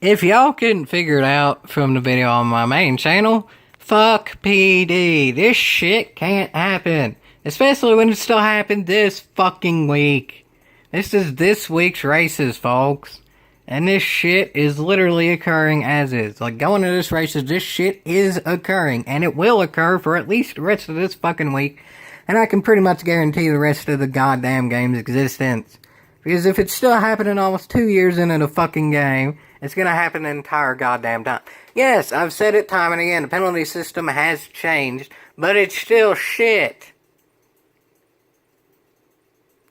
If y'all couldn't figure it out from the video on my main channel, fuck PD. This shit can't happen. Especially when it still happened this fucking week. This is this week's races, folks. And this shit is literally occurring as is. Like, going to this races, this shit is occurring. And it will occur for at least the rest of this fucking week. And I can pretty much guarantee the rest of the goddamn game's existence. Because if it's still happening almost 2 years into the fucking game, it's gonna happen the entire goddamn time. Yes, I've said it time and again, the penalty system has changed, but it's still shit.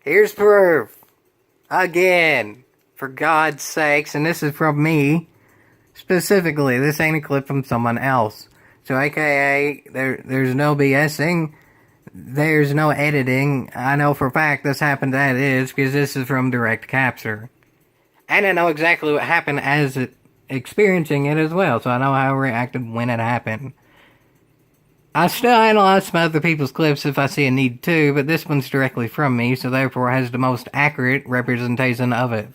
Here's proof. Again. For God's sakes, and this is from me, specifically. This ain't a clip from someone else. So, aka, there's no BSing. There's no editing. I know for a fact this happened as is, because this is from direct capture. And I know exactly what happened as experiencing it as well, so I know how I reacted when it happened. I still analyze some other people's clips if I see a need to, but this one's directly from me, so therefore has the most accurate representation of it.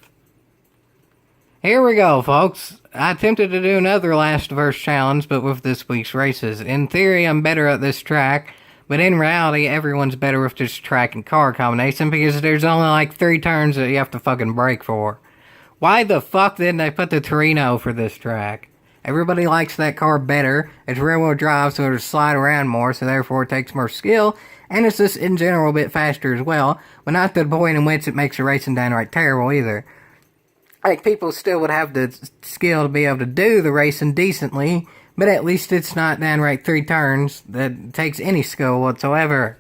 Here we go, folks. I attempted to do another last verse challenge, but with this week's races. In theory, I'm better at this track, but in reality, everyone's better with this track and car combination because there's only like 3 turns that you have to fucking brake for. Why the fuck didn't they put the Torino for this track? Everybody likes that car better. It's rear-wheel drive, so it'll slide around more, so therefore it takes more skill, and it's just in general a bit faster as well, but not to the point in which it makes the racing downright terrible either. Like, people still would have the skill to be able to do the racing decently, but at least it's not downright 3 turns that takes any skill whatsoever.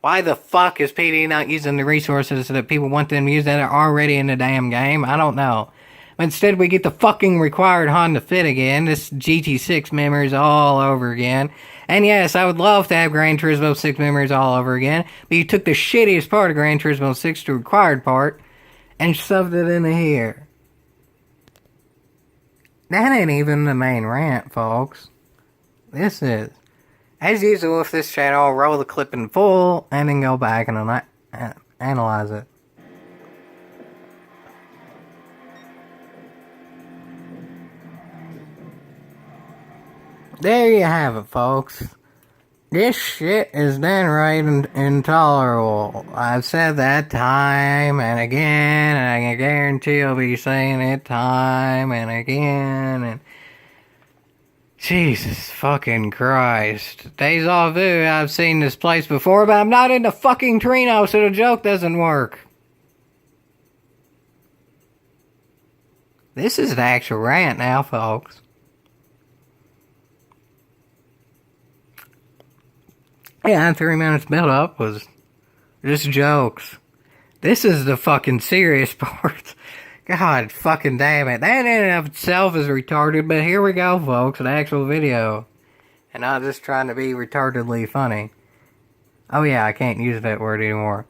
Why the fuck is PD not using the resources that people want them to use that are already in the damn game? I don't know. But instead we get the fucking required Honda Fit again, this GT6 memories all over again. And yes, I would love to have Gran Turismo 6 memories all over again, but you took the shittiest part of Gran Turismo 6, the required part, and shoved it into here. That ain't even the main rant, folks. This is. As usual with this channel, I'll roll the clip in full, and then go back and analyze it. There you have it, folks. This shit is downright intolerable. I've said that time and again, and I guarantee I'll be saying it time and again, and Jesus fucking Christ. Deja vu, I've seen this place before, but I'm not in the fucking Torino, so the joke doesn't work. This is the actual rant now, folks. Yeah, 3 minutes build up was just jokes. This is the fucking serious part. God fucking damn it. That in and of itself is retarded, but here we go, folks, an actual video. And not just trying to be retardedly funny. Oh yeah, I can't use that word anymore.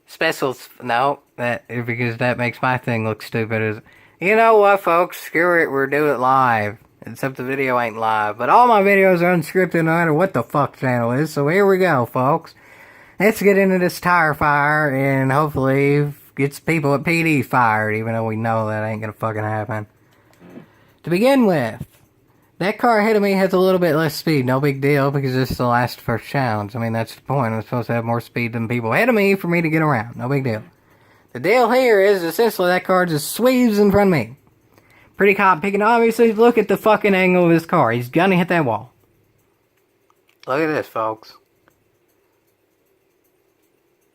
Specials, no, because that makes my thing look stupid. You know what, folks, screw it, we'll do it live. Except the video ain't live. But all my videos are unscripted no matter what the fuck channel is. So here we go, folks. Let's get into this tire fire and hopefully gets people at PD fired. Even though we know that ain't gonna fucking happen. To begin with, that car ahead of me has a little bit less speed. No big deal because this is the last first challenge. I mean, that's the point. I'm supposed to have more speed than people ahead of me for me to get around. No big deal. The deal here is essentially that car just sweeps in front of me. Pretty cop picking. Obviously, look at the fucking angle of his car. He's gonna hit that wall. Look at this, folks.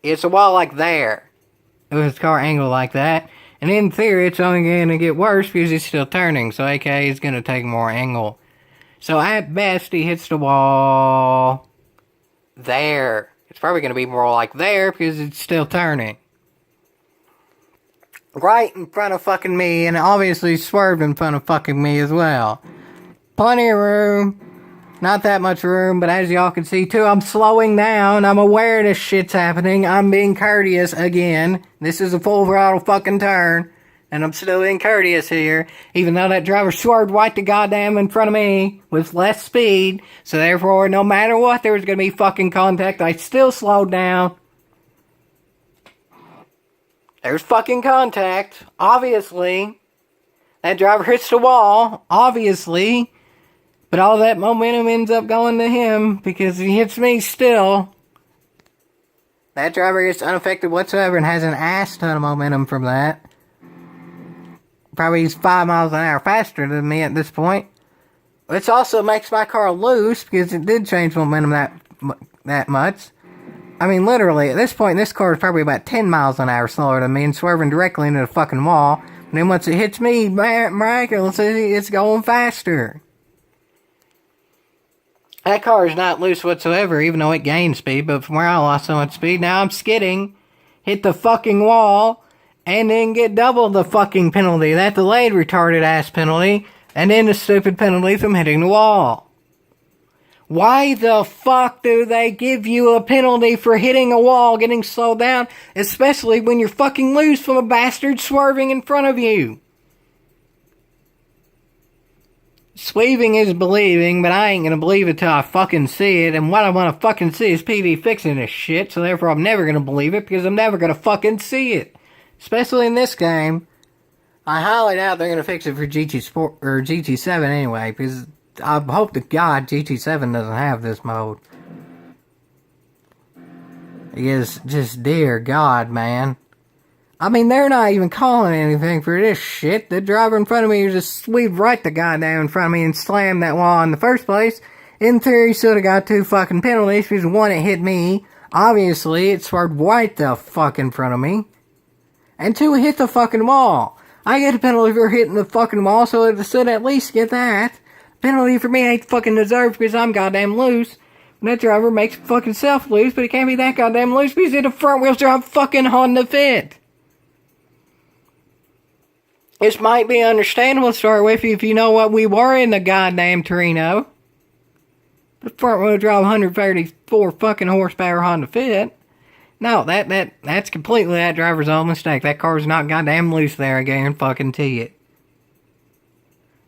It's a wall like there. With his car angled like that. And in theory, it's only gonna get worse because he's still turning. So, aka, he's gonna take more angle. So, at best, he hits the wall there. It's probably gonna be more like there because it's still turning. Right in front of fucking me, and obviously swerved in front of fucking me as well. Plenty of room. Not that much room, but as y'all can see too, I'm slowing down. I'm aware this shit's happening. I'm being courteous again. This is a full throttle fucking turn. And I'm still being courteous here. Even though that driver swerved right to goddamn in front of me with less speed. So therefore, no matter what, there was gonna be fucking contact. I still slowed down. There's fucking contact, obviously. That driver hits the wall, obviously, but all that momentum ends up going to him because he hits me still. That driver gets unaffected whatsoever and has an ass ton of momentum from that. Probably he's 5 miles an hour faster than me at this point. Which also makes my car loose because it did change momentum that much. I mean, literally, at this point, this car is probably about 10 miles an hour slower than me and swerving directly into the fucking wall. And then once it hits me, miraculously, it's going faster. That car is not loose whatsoever, even though it gained speed. But from where I lost so much speed, now I'm skidding, hit the fucking wall, and then get double the fucking penalty. That delayed retarded ass penalty. And then the stupid penalty from hitting the wall. Why the fuck do they give you a penalty for hitting a wall, getting slowed down, especially when you're fucking loose from a bastard swerving in front of you? Swerving is believing, but I ain't gonna believe it till I fucking see it, and what I wanna fucking see is PD fixing this shit, so therefore I'm never gonna believe it, because I'm never gonna fucking see it. Especially in this game. I highly doubt they're gonna fix it for GT or GT7 anyway, because I hope to God GT7 doesn't have this mode. Because, just dear God, man. I mean, they're not even calling anything for this shit. The driver in front of me just swept right the goddamn in front of me and slammed that wall in the first place. In theory, should have got 2 fucking penalties because one, it hit me. Obviously, it swerved right the fuck in front of me. And 2, it hit the fucking wall. I get a penalty for hitting the fucking wall, so it should at least get that. Penalty for me ain't fucking deserved because I'm goddamn loose. And that driver makes fucking self loose, but he can't be that goddamn loose because he's a front wheel drive fucking Honda Fit. This might be understandable to start with if you know what we were in the goddamn Torino. The front wheel drive 134 fucking horsepower Honda Fit. No, that's completely that driver's own mistake. That car's not goddamn loose there, I guarantee it.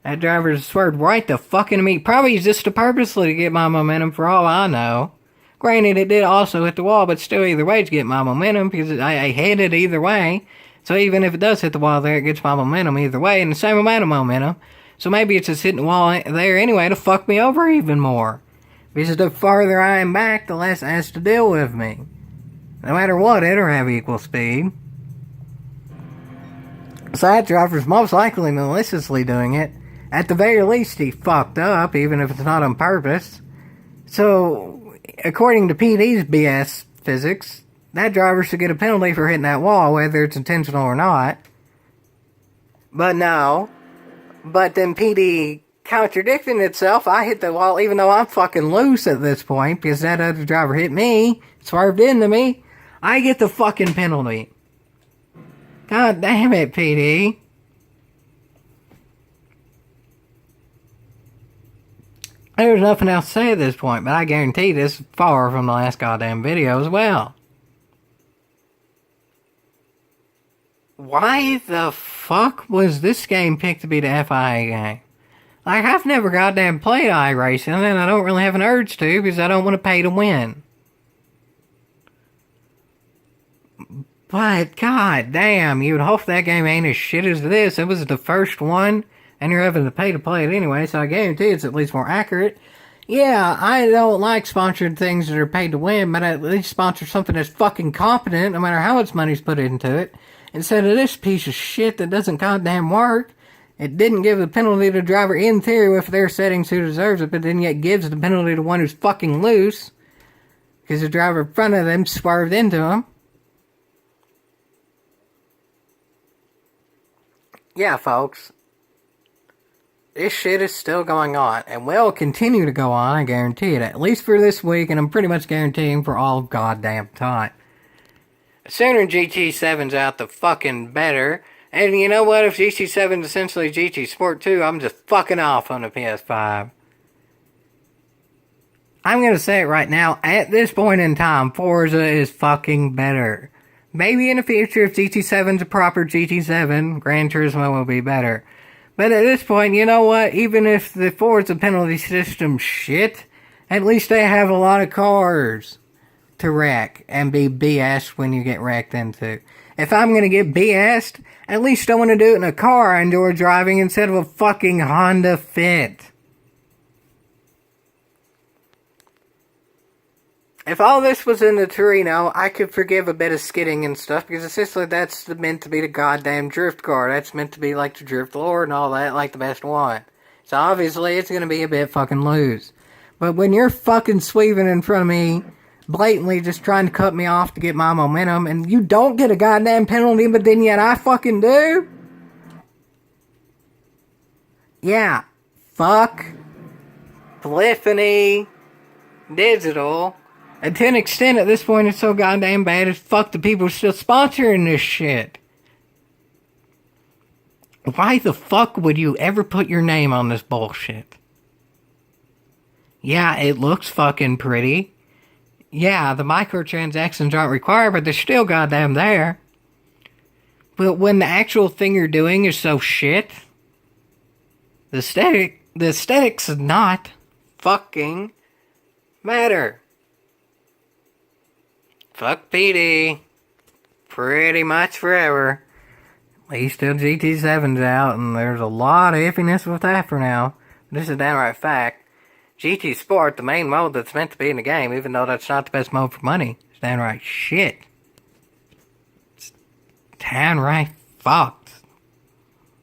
That driver swerved right the fucking me. Probably just to purposely to get my momentum for all I know. Granted, it did also hit the wall, but still either way to get my momentum because I hit it either way. So even if it does hit the wall there, it gets my momentum either way and the same amount of momentum. So maybe it's just hitting the wall there anyway to fuck me over even more. Because the farther I am back, the less it has to deal with me. No matter what, it'll have equal speed. So that driver's most likely maliciously doing it. At the very least, he fucked up, even if it's not on purpose. So, according to PD's BS physics, that driver should get a penalty for hitting that wall, whether it's intentional or not. But no. But then PD contradicting itself, I hit the wall even though I'm fucking loose at this point, because that other driver hit me, swerved into me. I get the fucking penalty. God damn it, PD. There's nothing else to say at this point, but I guarantee this is far from the last goddamn video as well. Why the fuck was this game picked to be the FIA game? Like, I've never goddamn played iRacing, and I don't really have an urge to, because I don't want to pay to win. But, god damn, you would hope that game ain't as shit as this. It was the first one, and you're having to pay to play it anyway, so I guarantee it's at least more accurate. Yeah, I don't like sponsored things that are paid to win, but at least sponsor something that's fucking competent, no matter how much money's put into it. Instead of this piece of shit that doesn't goddamn work. It didn't give the penalty to the driver in theory with their settings who deserves it, but then yet gives the penalty to one who's fucking loose. Because the driver in front of them swerved into him. Yeah, folks. This shit is still going on, and will continue to go on, I guarantee it. At least for this week, and I'm pretty much guaranteeing for all goddamn time. The sooner GT7's out, the fucking better. And you know what? If GT7's essentially GT Sport 2, I'm just fucking off on the PS5. I'm gonna say it right now. At this point in time, Forza is fucking better. Maybe in the future, if GT7's a proper GT7, Gran Turismo will be better. But at this point, you know what? Even if the Forza penalty system shit, at least they have a lot of cars to wreck and be BS when you get wrecked into. If I'm gonna get BS'd, at least I want to do it in a car I enjoy driving instead of a fucking Honda Fit. If all this was in the Torino, I could forgive a bit of skidding and stuff, because essentially that's meant to be the goddamn drift car. That's meant to be like the drift lord and all that, like the best one. So obviously it's gonna be a bit fucking loose. But when you're fucking sweeping in front of me, blatantly just trying to cut me off to get my momentum, and you don't get a goddamn penalty, but then yet I fucking do? Yeah. Fuck. Polyphony. Digital. And to an extent, at this point, it's so goddamn bad as fuck the people still sponsoring this shit. Why the fuck would you ever put your name on this bullshit? Yeah, it looks fucking pretty. Yeah, the microtransactions aren't required, but they're still goddamn there. But when the actual thing you're doing is so shit, the aesthetics does not fucking matter. Fuck PD. Pretty much forever. At least till GT7's out, and there's a lot of iffiness with that for now. This is a downright fact. GT Sport, the main mode that's meant to be in the game, even though that's not the best mode for money, is downright shit. It's downright fuck.